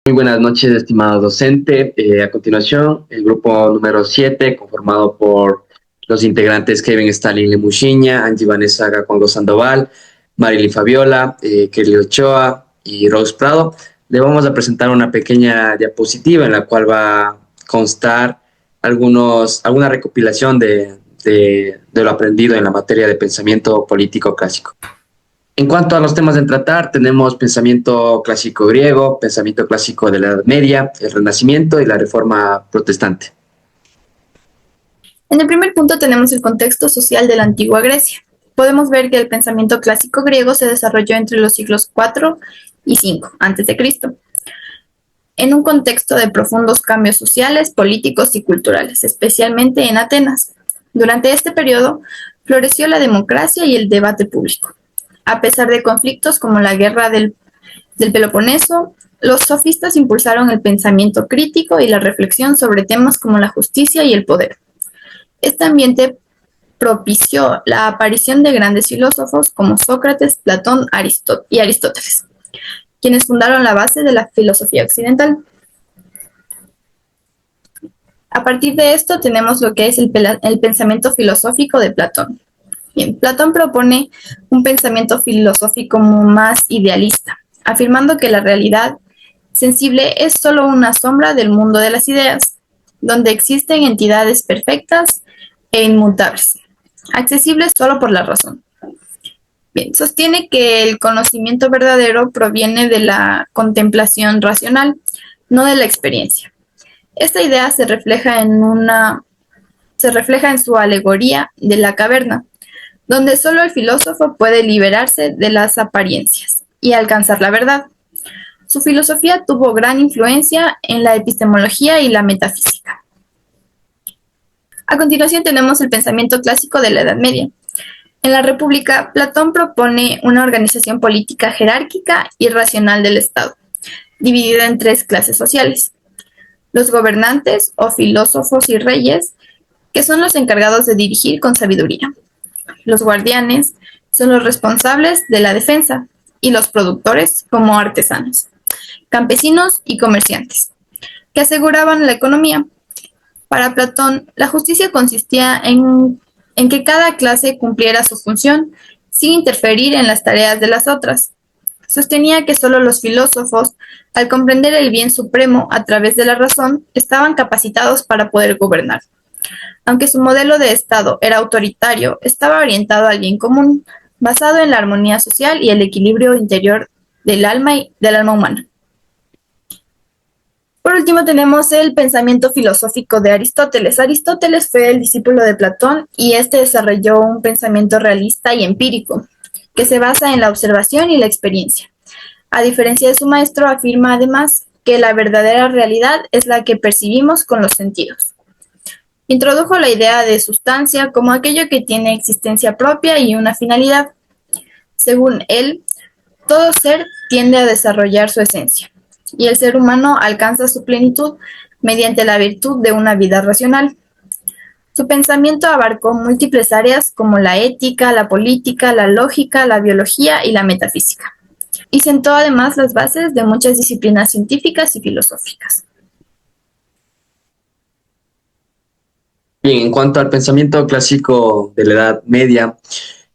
Muy buenas noches, estimado docente. A continuación, el grupo número 7, conformado por los integrantes Kevin Stalin Lemuxiña, Angie Vanessa Gacongo Sandoval, Marilyn Fabiola, Kelly Ochoa y Rose Prado. Le vamos a presentar una pequeña diapositiva en la cual va a constar alguna recopilación de lo aprendido en la materia de pensamiento político clásico. En cuanto a los temas de tratar, tenemos pensamiento clásico griego, pensamiento clásico de la Edad Media, el Renacimiento y la Reforma Protestante. En el primer punto tenemos el contexto social de la antigua Grecia. Podemos ver que el pensamiento clásico griego se desarrolló entre los siglos IV y V a.C., en un contexto de profundos cambios sociales, políticos y culturales, especialmente en Atenas. Durante este periodo floreció la democracia y el debate público. A pesar de conflictos como la guerra del Peloponeso, los sofistas impulsaron el pensamiento crítico y la reflexión sobre temas como la justicia y el poder. Este ambiente propició la aparición de grandes filósofos como Sócrates, Platón y Aristóteles, quienes fundaron la base de la filosofía occidental. A partir de esto tenemos lo que es el pensamiento filosófico de Platón. Bien, Platón propone un pensamiento filosófico más idealista, afirmando que la realidad sensible es solo una sombra del mundo de las ideas, donde existen entidades perfectas e inmutables, accesibles solo por la razón. Bien, sostiene que el conocimiento verdadero proviene de la contemplación racional, no de la experiencia. Esta idea se refleja en su alegoría de la caverna, donde solo el filósofo puede liberarse de las apariencias y alcanzar la verdad. Su filosofía tuvo gran influencia en la epistemología y la metafísica. A continuación tenemos el pensamiento clásico de la Edad Media. En la República, Platón propone una organización política jerárquica y racional del Estado, dividida en tres clases sociales: los gobernantes o filósofos y reyes, que son los encargados de dirigir con sabiduría. Los guardianes son los responsables de la defensa, y los productores como artesanos, campesinos y comerciantes, que aseguraban la economía. Para Platón, la justicia consistía en que cada clase cumpliera su función sin interferir en las tareas de las otras. Sostenía que solo los filósofos, al comprender el bien supremo a través de la razón, estaban capacitados para poder gobernar. Aunque su modelo de Estado era autoritario, estaba orientado al bien común, basado en la armonía social y el equilibrio interior del alma humana. Por último tenemos el pensamiento filosófico de Aristóteles. Aristóteles fue el discípulo de Platón y este desarrolló un pensamiento realista y empírico, que se basa en la observación y la experiencia. A diferencia de su maestro, afirma además que la verdadera realidad es la que percibimos con los sentidos. Introdujo la idea de sustancia como aquello que tiene existencia propia y una finalidad. Según él, todo ser tiende a desarrollar su esencia, y el ser humano alcanza su plenitud mediante la virtud de una vida racional. Su pensamiento abarcó múltiples áreas como la ética, la política, la lógica, la biología y la metafísica, y sentó además las bases de muchas disciplinas científicas y filosóficas. Bien, en cuanto al pensamiento clásico de la Edad Media,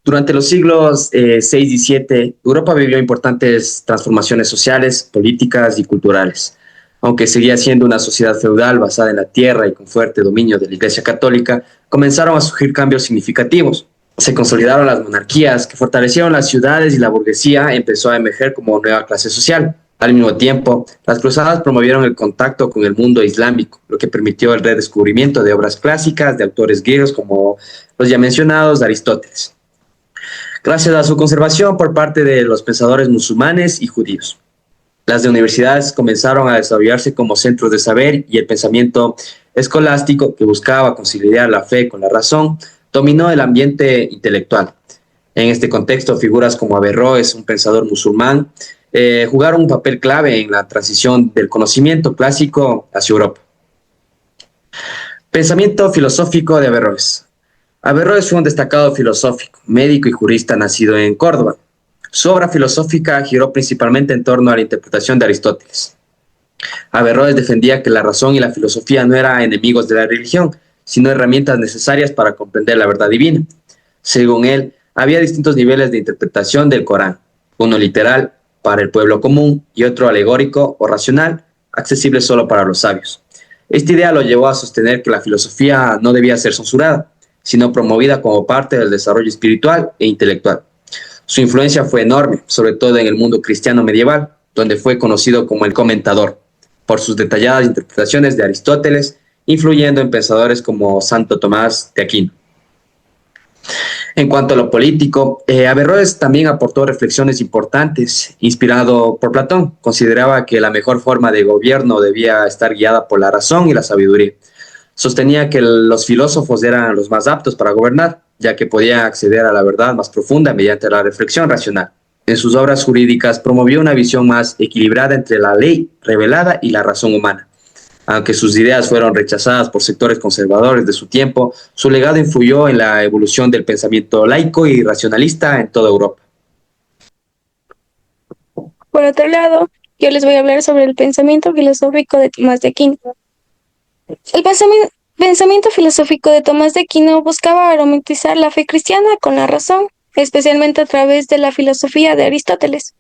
durante los siglos VI y VII, Europa vivió importantes transformaciones sociales, políticas y culturales. Aunque seguía siendo una sociedad feudal basada en la tierra y con fuerte dominio de la Iglesia Católica, comenzaron a surgir cambios significativos. Se consolidaron las monarquías, que fortalecieron las ciudades, y la burguesía empezó a emerger como nueva clase social. Al mismo tiempo, las cruzadas promovieron el contacto con el mundo islámico, lo que permitió el redescubrimiento de obras clásicas de autores griegos como los ya mencionados Aristóteles, gracias a su conservación por parte de los pensadores musulmanes y judíos. Las universidades comenzaron a desarrollarse como centros de saber, y el pensamiento escolástico, que buscaba conciliar la fe con la razón, dominó el ambiente intelectual. En este contexto, figuras como Averroes, un pensador musulmán, jugaron un papel clave en la transición del conocimiento clásico hacia Europa. Pensamiento filosófico de Averroes. Averroes fue un destacado filosófico, médico y jurista nacido en Córdoba. Su obra filosófica giró principalmente en torno a la interpretación de Aristóteles. Averroes defendía que la razón y la filosofía no eran enemigos de la religión, sino herramientas necesarias para comprender la verdad divina. Según él, había distintos niveles de interpretación del Corán, uno literal para el pueblo común y otro alegórico o racional, accesible solo para los sabios. Esta idea lo llevó a sostener que la filosofía no debía ser censurada, sino promovida como parte del desarrollo espiritual e intelectual. Su influencia fue enorme, sobre todo en el mundo cristiano medieval, donde fue conocido como el comentador, por sus detalladas interpretaciones de Aristóteles, influyendo en pensadores como Santo Tomás de Aquino. En cuanto a lo político, Averroes también aportó reflexiones importantes, inspirado por Platón. Consideraba que la mejor forma de gobierno debía estar guiada por la razón y la sabiduría. Sostenía que los filósofos eran los más aptos para gobernar, ya que podían acceder a la verdad más profunda mediante la reflexión racional. En sus obras jurídicas promovió una visión más equilibrada entre la ley revelada y la razón humana. Aunque sus ideas fueron rechazadas por sectores conservadores de su tiempo, su legado influyó en la evolución del pensamiento laico y racionalista en toda Europa. Por otro lado, yo les voy a hablar sobre el pensamiento filosófico de Tomás de Aquino. El pensamiento filosófico de Tomás de Aquino buscaba aromatizar la fe cristiana con la razón, especialmente a través de la filosofía de Aristóteles.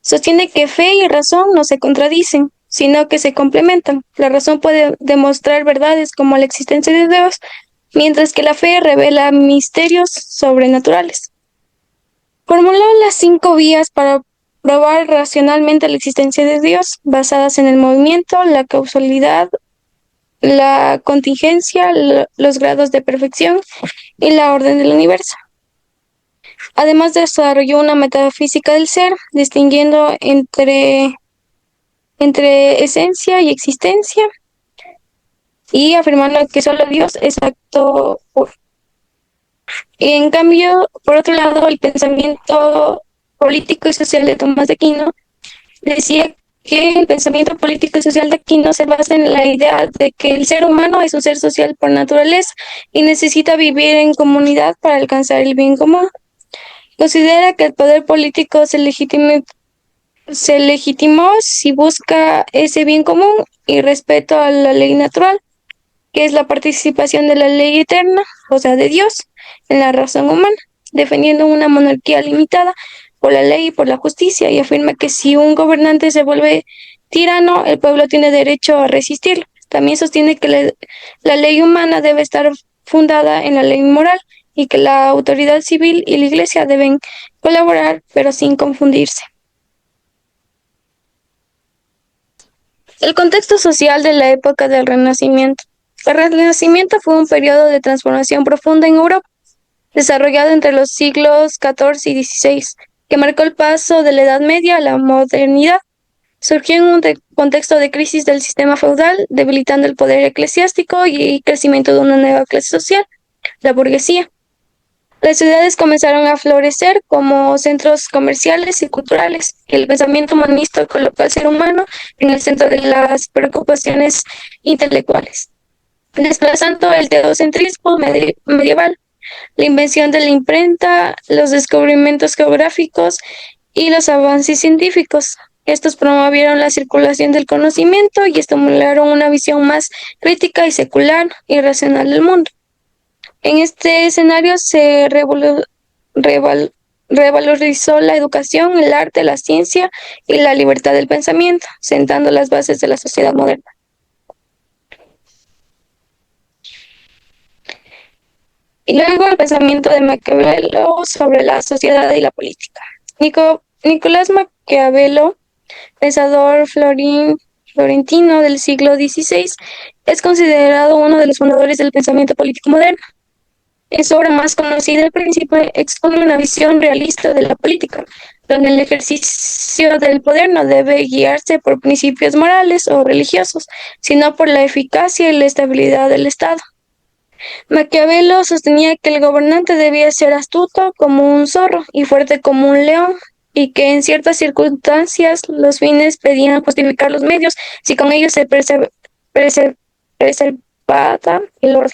Sostiene que fe y razón no se contradicen, sino que se complementan. La razón puede demostrar verdades como la existencia de Dios, mientras que la fe revela misterios sobrenaturales. Formuló las 5 vías para probar racionalmente la existencia de Dios, basadas en el movimiento, la causalidad, la contingencia, los grados de perfección y la orden del universo. Además desarrolló una metafísica del ser, distinguiendo entre esencia y existencia, y afirmando que solo Dios es acto puro. Y en cambio, por otro lado, el pensamiento político y social de Tomás de Aquino decía que el pensamiento político y social de Aquino se basa en la idea de que el ser humano es un ser social por naturaleza y necesita vivir en comunidad para alcanzar el bien común. Considera que el poder político se legitimó si busca ese bien común y respeto a la ley natural, que es la participación de la ley eterna, o sea, de Dios, en la razón humana, defendiendo una monarquía limitada por la ley y por la justicia, y afirma que si un gobernante se vuelve tirano, el pueblo tiene derecho a resistirlo. También sostiene que la ley humana debe estar fundada en la ley moral y que la autoridad civil y la iglesia deben colaborar, pero sin confundirse. El contexto social de la época del Renacimiento. El Renacimiento fue un periodo de transformación profunda en Europa, desarrollado entre los siglos XIV y XVI, que marcó el paso de la Edad Media a la modernidad. Surgió en un contexto de crisis del sistema feudal, debilitando el poder eclesiástico y crecimiento de una nueva clase social, la burguesía. Las ciudades comenzaron a florecer como centros comerciales y culturales. El pensamiento humanista colocó al ser humano en el centro de las preocupaciones intelectuales, desplazando el teocentrismo medieval, la invención de la imprenta, los descubrimientos geográficos y los avances científicos. Estos promovieron la circulación del conocimiento y estimularon una visión más crítica y secular y racional del mundo. En este escenario se revalorizó la educación, el arte, la ciencia y la libertad del pensamiento, sentando las bases de la sociedad moderna. Y luego el pensamiento de Maquiavelo sobre la sociedad y la política. Nicolás Maquiavelo, pensador florentino del siglo XVI, es considerado uno de los fundadores del pensamiento político moderno. En su obra más conocida, El Príncipe, expone una visión realista de la política, donde el ejercicio del poder no debe guiarse por principios morales o religiosos, sino por la eficacia y la estabilidad del Estado. Maquiavelo sostenía que el gobernante debía ser astuto como un zorro y fuerte como un león, y que en ciertas circunstancias los fines pedían justificar los medios si con ellos se preservaba el orden.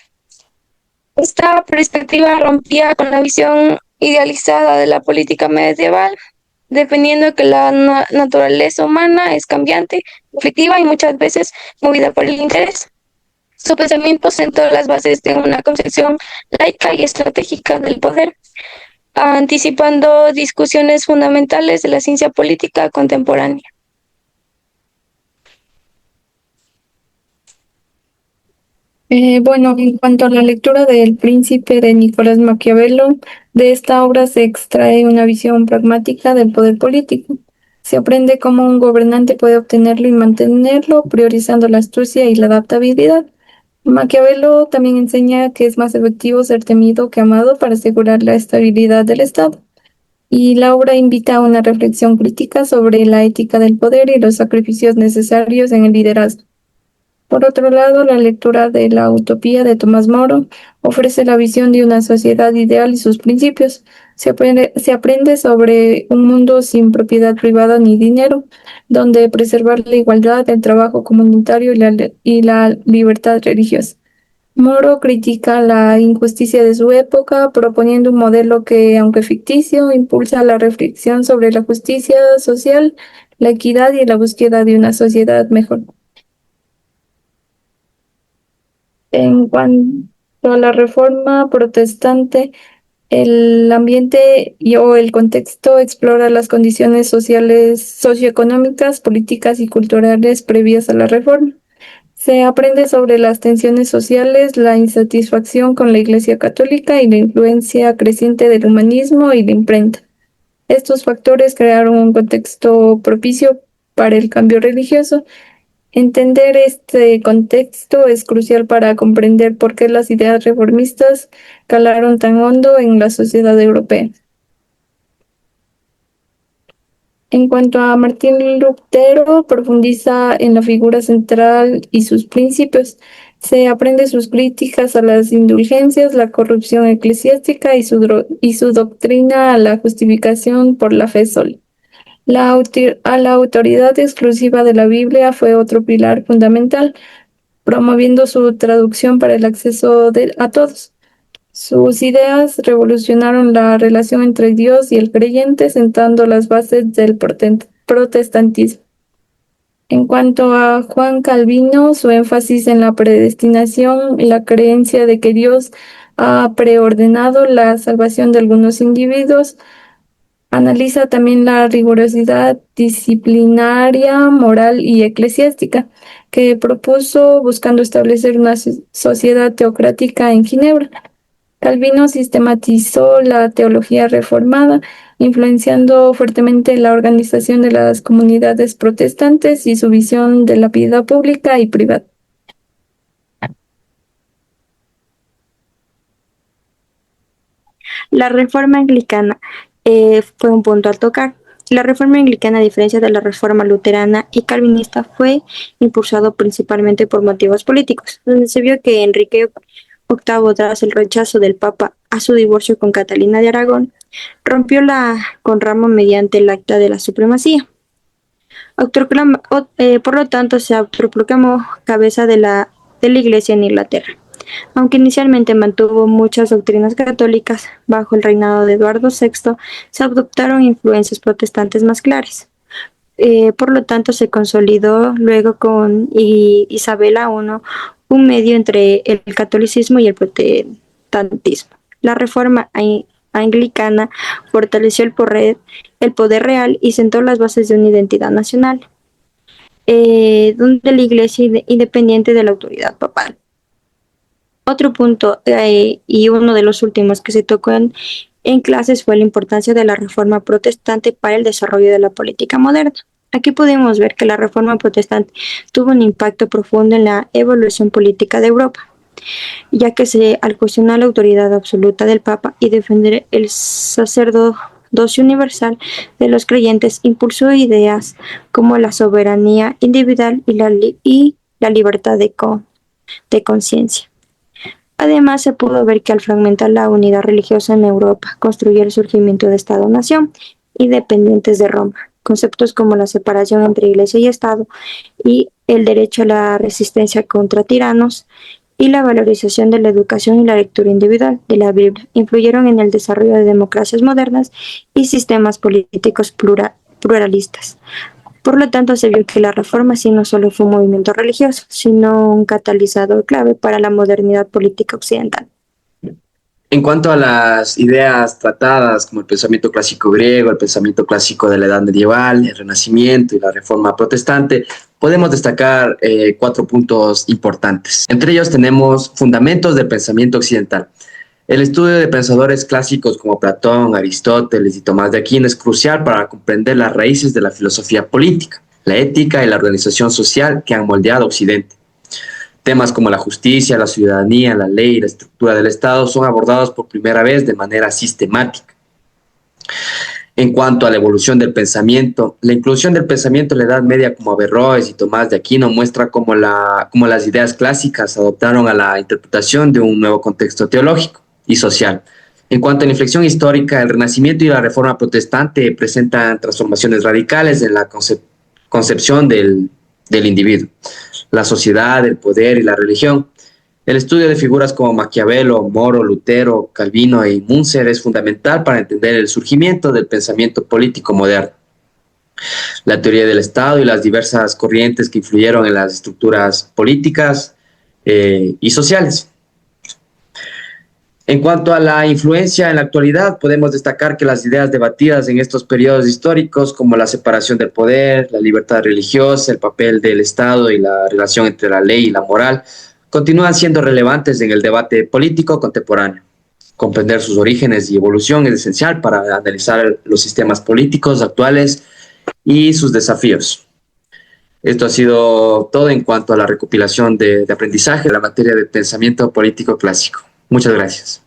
Esta perspectiva rompía con la visión idealizada de la política medieval defendiendo que la naturaleza humana es cambiante, conflictiva y muchas veces movida por el interés. Su pensamiento sentó las bases de una concepción laica y estratégica del poder, anticipando discusiones fundamentales de la ciencia política contemporánea. Bueno, en cuanto a la lectura del Príncipe de Nicolás Maquiavelo, de esta obra se extrae una visión pragmática del poder político. Se aprende cómo un gobernante puede obtenerlo y mantenerlo, priorizando la astucia y la adaptabilidad. Maquiavelo también enseña que es más efectivo ser temido que amado para asegurar la estabilidad del Estado. Y la obra invita a una reflexión crítica sobre la ética del poder y los sacrificios necesarios en el liderazgo. Por otro lado, la lectura de La Utopía de Tomás Moro ofrece la visión de una sociedad ideal y sus principios. Se aprende sobre un mundo sin propiedad privada ni dinero, donde preservar la igualdad, el trabajo comunitario y la libertad religiosa. Moro critica la injusticia de su época, proponiendo un modelo que, aunque ficticio, impulsa la reflexión sobre la justicia social, la equidad y la búsqueda de una sociedad mejor. En cuanto a la reforma protestante, el ambiente o el contexto explora las condiciones sociales, socioeconómicas, políticas y culturales previas a la reforma. Se aprende sobre las tensiones sociales, la insatisfacción con la Iglesia Católica y la influencia creciente del humanismo y la imprenta. Estos factores crearon un contexto propicio para el cambio religioso. Entender este contexto es crucial para comprender por qué las ideas reformistas calaron tan hondo en la sociedad europea. En cuanto a Martín Lutero, profundiza en la figura central y sus principios. Se aprende sus críticas a las indulgencias, la corrupción eclesiástica y su doctrina a la justificación por la fe sola. La autoridad exclusiva de la Biblia fue otro pilar fundamental, promoviendo su traducción para el acceso a todos. Sus ideas revolucionaron la relación entre Dios y el creyente, sentando las bases del protestantismo. En cuanto a Juan Calvino, su énfasis en la predestinación y la creencia de que Dios ha preordenado la salvación de algunos individuos, analiza también la rigurosidad disciplinaria, moral y eclesiástica que propuso buscando establecer una sociedad teocrática en Ginebra. Calvino sistematizó la teología reformada, influenciando fuertemente la organización de las comunidades protestantes y su visión de la vida pública y privada. La reforma anglicana fue un punto a tocar. La reforma anglicana, a diferencia de la reforma luterana y calvinista, fue impulsado principalmente por motivos políticos, donde se vio que Enrique VIII, tras el rechazo del Papa a su divorcio con Catalina de Aragón, rompió la con Ramo mediante el Acta de la Supremacía. Por lo tanto, se autoproclamó cabeza de la Iglesia en Inglaterra. Aunque inicialmente mantuvo muchas doctrinas católicas, bajo el reinado de Eduardo VI se adoptaron influencias protestantes más claras. Por lo tanto, se consolidó luego con Isabela I un medio entre el catolicismo y el protestantismo. La reforma anglicana fortaleció el poder real y sentó las bases de una identidad nacional, donde la Iglesia independiente de la autoridad papal. Otro punto, y uno de los últimos que se tocó en clases, fue la importancia de la reforma protestante para el desarrollo de la política moderna. Aquí podemos ver que la reforma protestante tuvo un impacto profundo en la evolución política de Europa, ya que al cuestionar la autoridad absoluta del Papa y defender el sacerdocio universal de los creyentes, impulsó ideas como la soberanía individual y la libertad de conciencia. Además, se pudo ver que al fragmentar la unidad religiosa en Europa, construyó el surgimiento de Estado-nación independientes de Roma. Conceptos como la separación entre Iglesia y Estado y el derecho a la resistencia contra tiranos y la valorización de la educación y la lectura individual de la Biblia influyeron en el desarrollo de democracias modernas y sistemas políticos pluralistas. Por lo tanto, se vio que la Reforma sí no solo fue un movimiento religioso, sino un catalizador clave para la modernidad política occidental. En cuanto a las ideas tratadas, como el pensamiento clásico griego, el pensamiento clásico de la Edad Medieval, el Renacimiento y la Reforma Protestante, podemos destacar 4 puntos importantes. Entre ellos tenemos fundamentos del pensamiento occidental. El estudio de pensadores clásicos como Platón, Aristóteles y Tomás de Aquino es crucial para comprender las raíces de la filosofía política, la ética y la organización social que han moldeado Occidente. Temas como la justicia, la ciudadanía, la ley y la estructura del Estado son abordados por primera vez de manera sistemática. En cuanto a la evolución del pensamiento, la inclusión del pensamiento en la Edad Media como Averroes y Tomás de Aquino muestra cómo las ideas clásicas adoptaron a la interpretación de un nuevo contexto teológico y social. En cuanto a la inflexión histórica, el Renacimiento y la Reforma Protestante presentan transformaciones radicales en la concepción del individuo, la sociedad, el poder y la religión. El estudio de figuras como Maquiavelo, Moro, Lutero, Calvino y Munzer es fundamental para entender el surgimiento del pensamiento político moderno. La teoría del Estado y las diversas corrientes que influyeron en las estructuras políticas y sociales. En cuanto a la influencia en la actualidad, podemos destacar que las ideas debatidas en estos periodos históricos, como la separación del poder, la libertad religiosa, el papel del Estado y la relación entre la ley y la moral, continúan siendo relevantes en el debate político contemporáneo. Comprender sus orígenes y evolución es esencial para analizar los sistemas políticos actuales y sus desafíos. Esto ha sido todo en cuanto a la recopilación de aprendizaje de la materia de pensamiento político clásico. Muchas gracias.